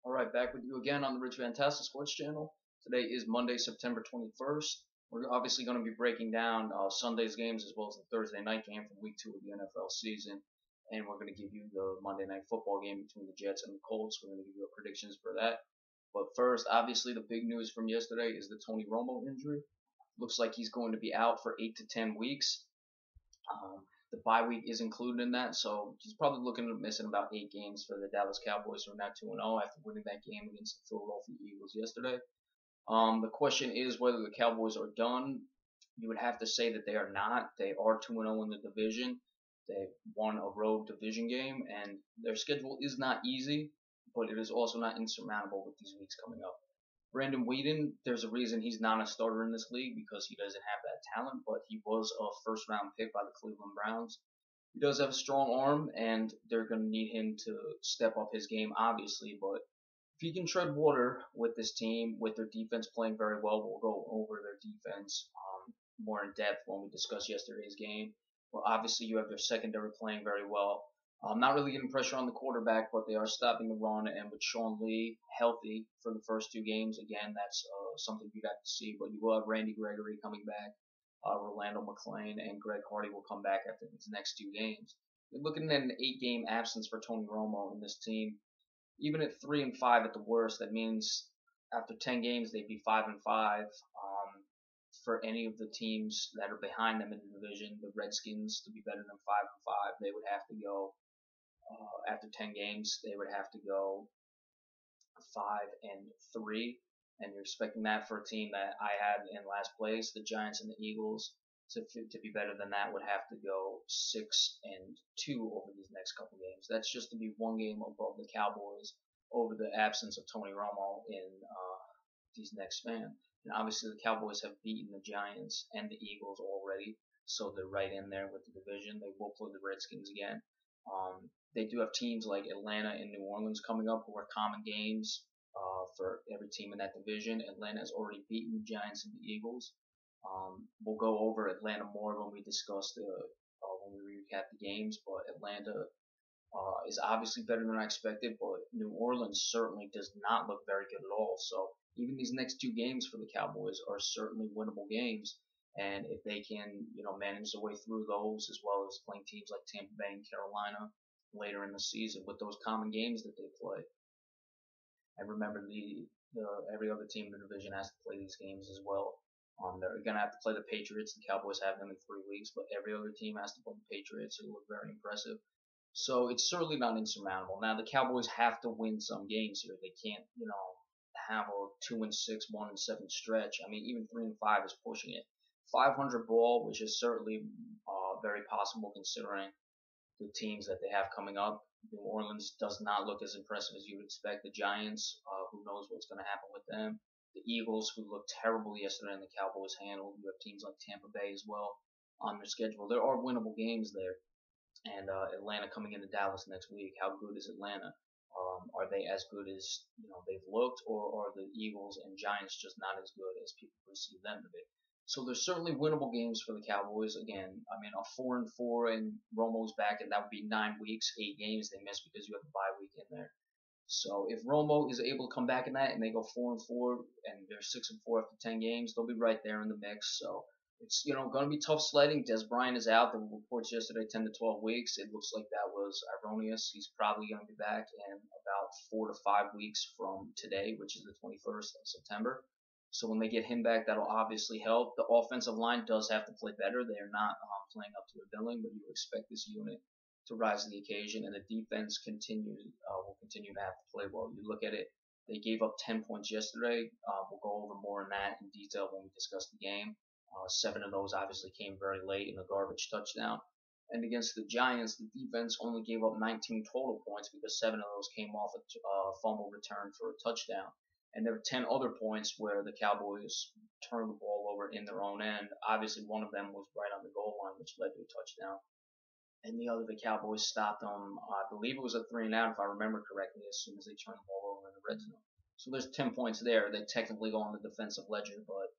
All right, back with you again on the Rich Fantastic Sports Channel. Today is Monday, September 21st. We're obviously going to be breaking down Sunday's games as well as the Thursday night game from Week 2 of the NFL season. And we're going to give you the Monday Night Football game between the Jets and the Colts. We're going to give you our predictions for that. But first, obviously, the big news from yesterday is the Tony Romo injury. Looks like he's going to be out for 8 to 10 weeks. The bye week is included in that, so he's probably looking at missing about 8 games for the Dallas Cowboys, who are now 2-0 after winning that game against the Philadelphia Eagles yesterday. The question is whether the Cowboys are done. You would have to say that they are not. They are 2-0 in the division. They won a road division game, and their schedule is not easy, but it is also not insurmountable with these weeks coming up. Brandon Weeden, there's a reason he's not a starter in this league because he doesn't have that talent, but he was a first-round pick by the Cleveland Browns. He does have a strong arm, and they're going to need him to step up his game, obviously, but if he can tread water with this team, with their defense playing very well, we'll go over their defense more in depth when we discuss yesterday's game. Well, obviously, you have their secondary playing very well. Not really getting pressure on the quarterback, but they are stopping the run. And with Sean Lee healthy for the first 2 games, again, that's something you'd have to see. But you will have Randy Gregory coming back, Rolando McClain, and Greg Hardy will come back after these next 2 games. You're looking at an 8-game absence for Tony Romo in this team. Even at 3-5 at the worst, that means after 10 games they'd be 5-5. For any of the teams that are behind them in the division, the Redskins, to be better than 5-5, they would have to go. After 10 games, they would have to go 5-3, and you're expecting that for a team that I had in last place. The Giants and the Eagles, to be better than that, would have to go 6-2 over these next couple games. That's just to be 1 game above the Cowboys over the absence of Tony Romo in these next span. And obviously, the Cowboys have beaten the Giants and the Eagles already, so they're right in there with the division. They will play the Redskins again. They do have teams like Atlanta and New Orleans coming up, who are common games for every team in that division. Atlanta has already beaten the Giants and the Eagles. We'll go over Atlanta more when we discuss when we recap the games, but Atlanta is obviously better than I expected, but New Orleans certainly does not look very good at all. So even these next 2 games for the Cowboys are certainly winnable games, and if they can, manage their way through those, as well as playing teams like Tampa Bay and Carolina later in the season with those common games that they play. And remember, every other team in the division has to play these games as well. They're going to have to play the Patriots. The Cowboys have them in 3 weeks, but every other team has to play the Patriots, who look very impressive. So it's certainly not insurmountable. Now, the Cowboys have to win some games here. They can't, have a 2-6, 1-7 stretch. I mean, even 3-5 is pushing it. 500 ball, which is certainly very possible considering the teams that they have coming up. New Orleans does not look as impressive as you would expect. The Giants, who knows what's going to happen with them. The Eagles, who looked terrible yesterday, and the Cowboys handled. You have teams like Tampa Bay as well on their schedule. There are winnable games there. And Atlanta coming into Dallas next week. How good is Atlanta? Are they as good as they've looked, or are the Eagles and Giants just not as good as people perceive them to be? So there's certainly winnable games for the Cowboys. Again, I mean, a 4-4 and Romo's back, and that would be 9 weeks, 8 games they missed because you have a bye week in there. So if Romo is able to come back in that and they go 4-4 and they're 6-4 after 10 games, they'll be right there in the mix. So it's going to be tough sledding. Des Bryant is out. The reports yesterday 10 to 12 weeks. It looks like that was erroneous. He's probably going to be back in about 4 to 5 weeks from today, which is the 21st of September. So when they get him back, that'll obviously help. The offensive line does have to play better. They are not playing up to their billing, but you expect this unit to rise to the occasion, and the defense will continue to have to play well. You look at it. They gave up 10 points yesterday. We'll go over more on that in detail when we discuss the game. 7 of those obviously came very late in a garbage touchdown. And against the Giants, the defense only gave up 19 total points because 7 of those came off a fumble return for a touchdown. And there were 10 other points where the Cowboys turned the ball over in their own end. Obviously, one of them was right on the goal line, which led to a touchdown. And the other, the Cowboys stopped them. I believe it was a 3-and-out, if I remember correctly, as soon as they turned the ball over in the red zone. So there's 10 points there. They technically go on the defensive ledger, but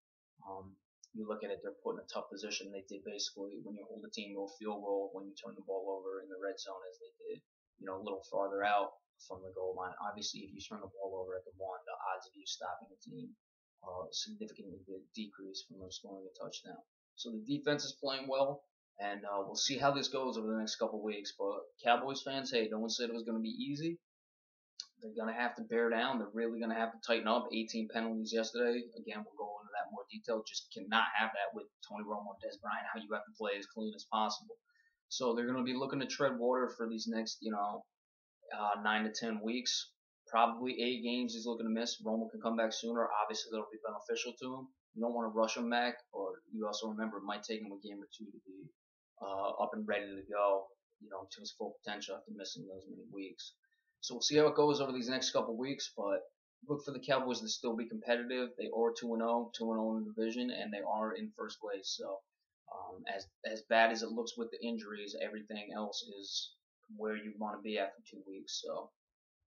you look at it, they're put in a tough position. They did basically, when you hold a team to a field goal, when you turn the ball over in the red zone, as they did, a little farther out. from the goal line. Obviously, if you turn the ball over at the one, the odds of you stopping a team significantly decrease from them scoring a touchdown. So the defense is playing well, and we'll see how this goes over the next couple of weeks. But Cowboys fans, hey, no one said it was going to be easy. They're going to have to bear down. They're really going to have to tighten up. 18 penalties yesterday. Again, we'll go into that more detail. Just cannot have that with Tony Romo and Des Bryant, how you have to play as clean as possible. So they're going to be looking to tread water for these next, 9 to 10 weeks. Probably 8 games he's looking to miss. Romo can come back sooner. Obviously, that'll be beneficial to him. You don't want to rush him back, or you also remember it might take him a game or two to be up and ready to go, to his full potential after missing those many weeks. So we'll see how it goes over these next couple weeks, but look for the Cowboys to still be competitive. They are 2-0, 2-0 in the division, and they are in first place. So as bad as it looks with the injuries, everything else is where you want to be after 2 weeks. So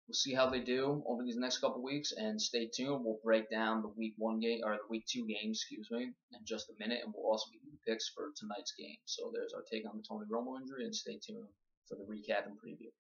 we'll see how they do over these next couple weeks, and stay tuned. We'll break down the week 1 game or the week 2 games, in just a minute, and we'll also give you the picks for tonight's game. So there's our take on the Tony Romo injury, and stay tuned for the recap and preview.